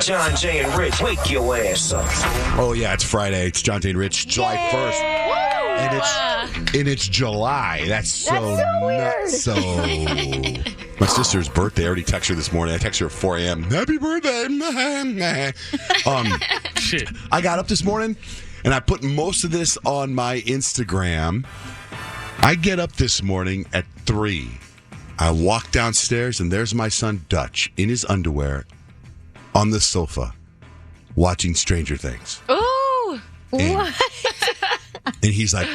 John Jay and Rich, wake your ass up. Oh, yeah, it's Friday. It's John Jay and Rich, July 1st. And it's July. That's so weird. So my sister's birthday. I already texted her this morning. I texted her at 4 a.m. Happy birthday. Shit. I got up this morning, and I put most of this on my Instagram. I get up this morning at 3. I walk downstairs, and there's my son, Dutch, in his underwear on the sofa watching Stranger Things. Ooh. What? And he's like,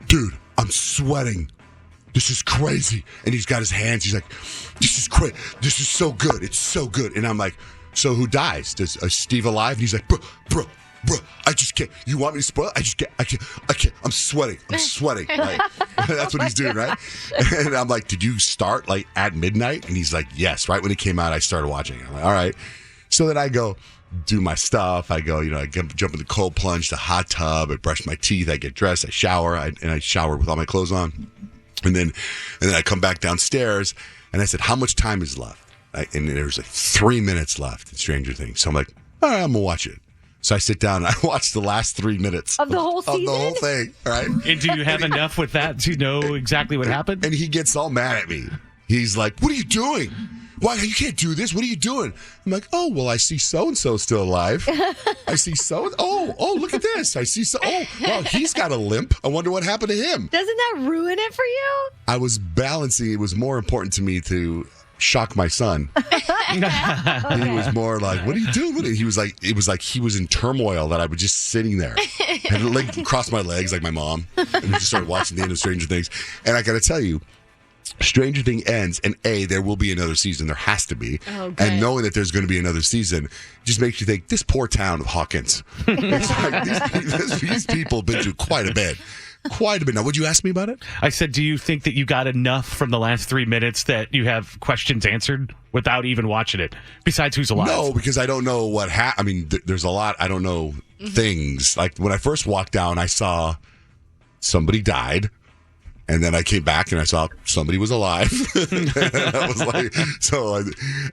dude, I'm sweating. This is crazy. And he's got his hands. He's like, this is crazy. This is so good. It's so good. And I'm like, so who dies? Does Steve alive? And he's like, bro, I just can't. You want me to spoil it? I can't. I'm sweating. Right? That's what he's doing, right? And I'm like, did you start like at midnight? And he's like, yes. Right when it came out, I started watching it. I'm like, all right. So then I go do my stuff. I go, I jump in the cold plunge, the hot tub. I brush my teeth. I get dressed. I shower. And I shower with all my clothes on. And then I come back downstairs. And I said, how much time is left? And there's like 3 minutes left in Stranger Things. So I'm like, all right, I'm going to watch it. So I sit down and I watch the last 3 minutes of the whole season? Of the whole thing, right? And do you have enough with that to know exactly what happened? And he gets all mad at me. He's like, what are you doing? Why? You can't do this. What are you doing? I'm like, oh, well, I see so-and-so still alive. I see oh, look at this. I see well, he's got a limp. I wonder what happened to him. Doesn't that ruin it for you? I was balancing. It was more important to me to shock my son. He was more like, what are you doing with it? It was like he was in turmoil that I was just sitting there. And crossed my legs like my mom. And we just started watching the end of Stranger Things. And I got to tell you, Stranger Thing ends, and there will be another season. There has to be. Oh, good. And knowing that there's going to be another season just makes you think, this poor town of Hawkins. It's like, these people have been through quite a bit. Now, would you ask me about it? I said, do you think that you got enough from the last 3 minutes that you have questions answered without even watching it, besides who's alive? No, because I don't know what happened. I mean, there's a lot. I don't know things. Like, when I first walked down, I saw somebody died. And then I came back and I saw somebody was alive. And I was like,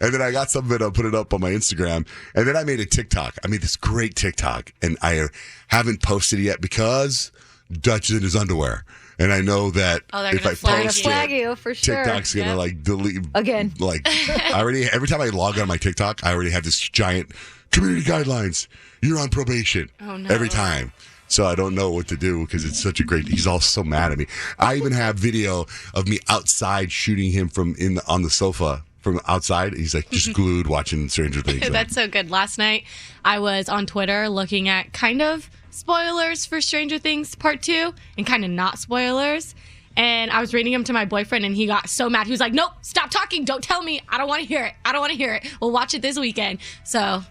and then I got something, I put it up on my Instagram. And then I made a TikTok. I made this great TikTok. And I haven't posted it yet because Dutch is in his underwear. And I know that if I post flag it, you for sure. TikTok's going to delete. Again. Every time I log on my TikTok, I already have this giant community guidelines. You're on probation. Oh, no. Every time. So I don't know what to do because it's such a he's all so mad at me. I even have video of me outside shooting him on the sofa from outside. He's like just glued watching Stranger Things. That's so good. Last night I was on Twitter looking at kind of spoilers for Stranger Things Part 2 and kind of not spoilers. And I was reading them to my boyfriend and he got so mad. He was like, nope, stop talking. Don't tell me. I don't want to hear it. We'll watch it this weekend. So...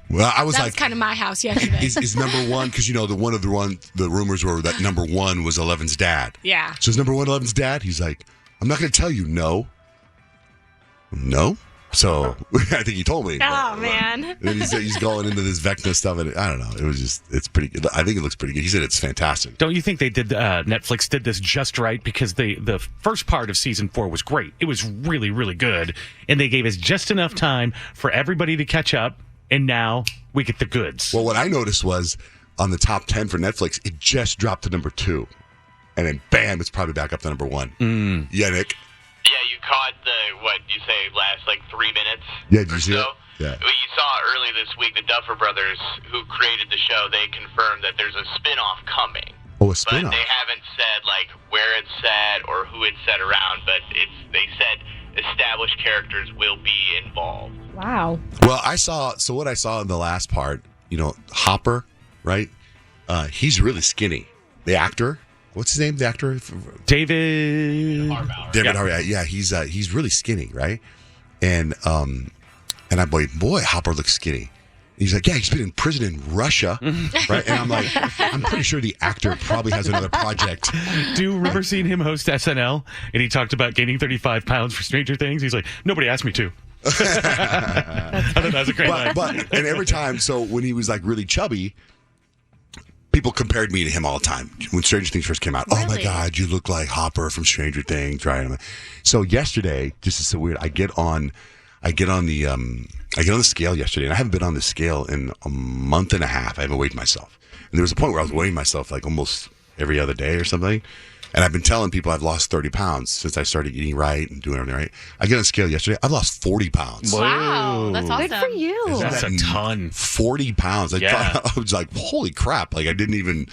Well, I was that was kind of my house yesterday. Is number one, because the rumors were that number one was Eleven's dad. Yeah. So is number one Eleven's dad? He's like, I'm not going to tell you. No. So I think he told me. Oh, man. And then he's going into this Vecna stuff, and I don't know. It's pretty good. I think it looks pretty good. He said it's fantastic. Don't you think they did? Netflix did this just right because the first part of season 4 was great. It was really, really good, and they gave us just enough time for everybody to catch up. And now we get the goods. Well, what I noticed was on the top 10 for Netflix, it just dropped to number 2. And then, bam, it's probably back up to number 1. Yeah, Nick? Yeah, you caught last 3 minutes. Yeah, did you see it? Yeah. Well, you saw early this week, the Duffer Brothers, who created the show, they confirmed that there's a spin-off coming. Oh, a spin-off? But they haven't said, where it's set or who it's set around, but they said established characters will be involved. Wow. Well, what I saw in the last part, Hopper, right? He's really skinny. The actor, what's his name? The actor? David Harbour. Yeah, he's really skinny, right? And I'm boy, Hopper looks skinny. He's like, yeah, he's been in prison in Russia, right? And I'm like, I'm pretty sure the actor probably has another project. Do you remember seeing him host SNL? And he talked about gaining 35 pounds for Stranger Things. He's like, nobody asked me to. I thought that was a great line. And every time, so when he was really chubby, people compared me to him all the time. When Stranger Things first came out, really? Oh my God, you look like Hopper from Stranger Things, right? So yesterday, this is so weird. I get on I get on the scale yesterday, and I haven't been on the scale in a month and a half. I haven't weighed myself. And there was a point where I was weighing myself like almost every other day or something. And I've been telling people I've lost 30 pounds since I started eating right and doing everything right. I get on the scale yesterday. I've lost 40 pounds. Wow, that's awesome. Good for you. That's a ton. 40 pounds. I thought, I was like, holy crap. Like I didn't even...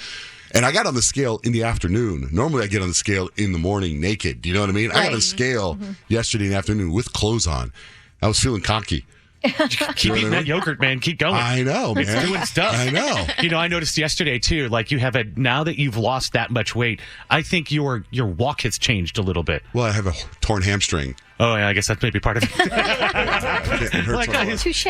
And I got on the scale in the afternoon. Normally I get on the scale in the morning naked. Do you know what I mean? I got on the scale yesterday in the afternoon with clothes on. I was feeling cocky. Keep eating that yogurt, man. Keep going. I know, man. It's doing stuff. I know. I noticed yesterday too. Like now that you've lost that much weight, I think your walk has changed a little bit. Well, I have a torn hamstring. Oh, yeah, I guess that's maybe part of it. It hurts Like, a lot. Touche.